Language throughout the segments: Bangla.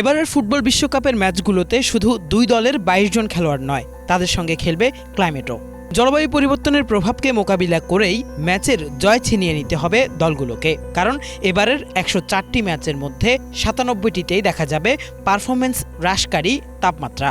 এবারের ফুটবল বিশ্বকাপের ম্যাচগুলোতে শুধু দুই দলের ২২ জন খেলোয়াড় নয়, তাদের সঙ্গে খেলবে ক্লাইমেটও। জলবায়ু পরিবর্তনের প্রভাবকে মোকাবিলা করেই ম্যাচের জয় ছিনিয়ে নিতে হবে দলগুলোকে, কারণ এবারের ১০৪টি ম্যাচের মধ্যে ৯৭টিতেই দেখা যাবে পারফরমেন্স হ্রাসকারী তাপমাত্রা।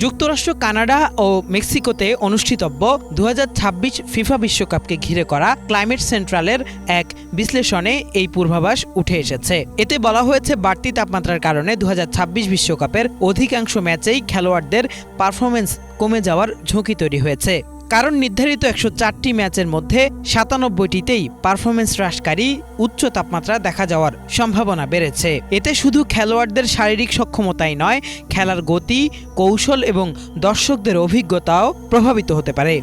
যুক্তরাষ্ট্র, কানাডা ও মেক্সিকোতে অনুষ্ঠিতব্য ২০২৬ ফিফা বিশ্বকাপকে ঘিরে করা ক্লাইমেট সেন্ট্রালের এক বিশ্লেষণে এই পূর্বাভাস উঠে এসেছে। এতে বলা হয়েছে, বাড়তি তাপমাত্রার কারণে ২০২৬ বিশ্বকাপের অধিকাংশ ম্যাচেই খেলোয়াড়দের পারফরমেন্স কমে যাওয়ার ঝুঁকি তৈরি হয়েছে। কারণ নির্ধারিত ১০৪টি ম্যাচের মধ্যে ৯৭টিতেই পারফরমেন্স হ্রাসকারী উচ্চ তাপমাত্রা দেখা যাওয়ার সম্ভাবনা বেড়েছে। এতে শুধু খেলোয়াড়দের শারীরিক সক্ষমতাই নয়, খেলার গতি, কৌশল এবং দর্শকদের অভিজ্ঞতাও প্রভাবিত হতে পারে।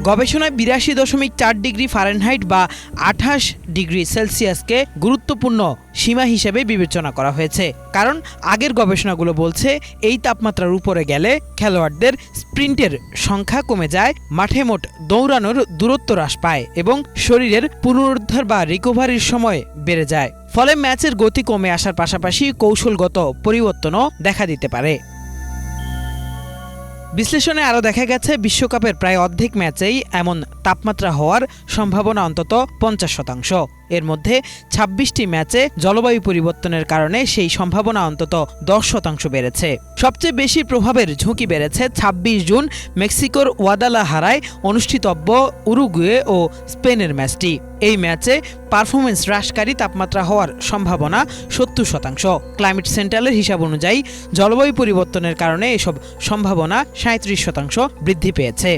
গবেষণায় ৮২.৪ ডিগ্রি ফারেনহাইট বা ২৮ ডিগ্রি সেলসিয়াসকে গুরুত্বপূর্ণ সীমা হিসেবে বিবেচনা করা হয়েছে, কারণ আগের গবেষণাগুলো বলছে এই তাপমাত্রার উপরে গেলে খেলোয়াড়দের স্প্রিন্টের সংখ্যা কমে যায়, মাঠে মোট দৌড়ানোর দূরত্ব হ্রাস পায় এবং শরীরের পুনরুদ্ধার বা রিকভারির সময় বেড়ে যায়। ফলে ম্যাচের গতি কমে আসার পাশাপাশি কৌশলগত পরিবর্তনও দেখা দিতে পারে। বিশ্লেষণে আরও দেখা গেছে, বিশ্বকাপের প্রায় অর্ধেক ম্যাচেই এমন তাপমাত্রা হওয়ার সম্ভাবনা অন্তত ৫০%। এর মধ্যে ২৬টি ম্যাচে জলবায়ু পরিবর্তনের কারণে সেই সম্ভাবনা অন্তত ১০% বেড়েছে। সবচেয়ে বেশি প্রভাবের ঝুঁকি বেড়েছে ২৬ জুন মেক্সিকোর ওয়াদালাহারায় অনুষ্ঠিতব্য উরুগুয়ে ও স্পেনের ম্যাচটি। এই ম্যাচে পারফরমেন্স হ্রাসকারী তাপমাত্রা হওয়ার সম্ভাবনা ৭০%। ক্লাইমেট সেন্ট্রালের হিসাব অনুযায়ী জলবায়ু পরিবর্তনের কারণে এসব সম্ভাবনা ৩৭% বৃদ্ধি পেয়েছে।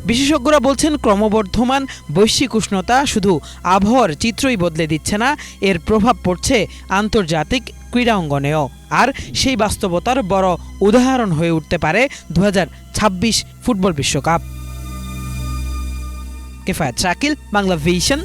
বিশেষজ্ঞরা বলছেন, ক্রমবর্ধমান বৈশ্বিক উষ্ণতা শুধু আবহাওয়ার চিত্রই বদলে দিচ্ছে না, এর প্রভাব পড়ছে আন্তর্জাতিক ক্রীড়া অঙ্গনেও। আর সেই বাস্তবতার বড় উদাহরণ হয়ে উঠতে পারে ২০২৬ ফুটবল বিশ্বকাপ। কেফায়েত শাকিল, বাংলা ভিশন।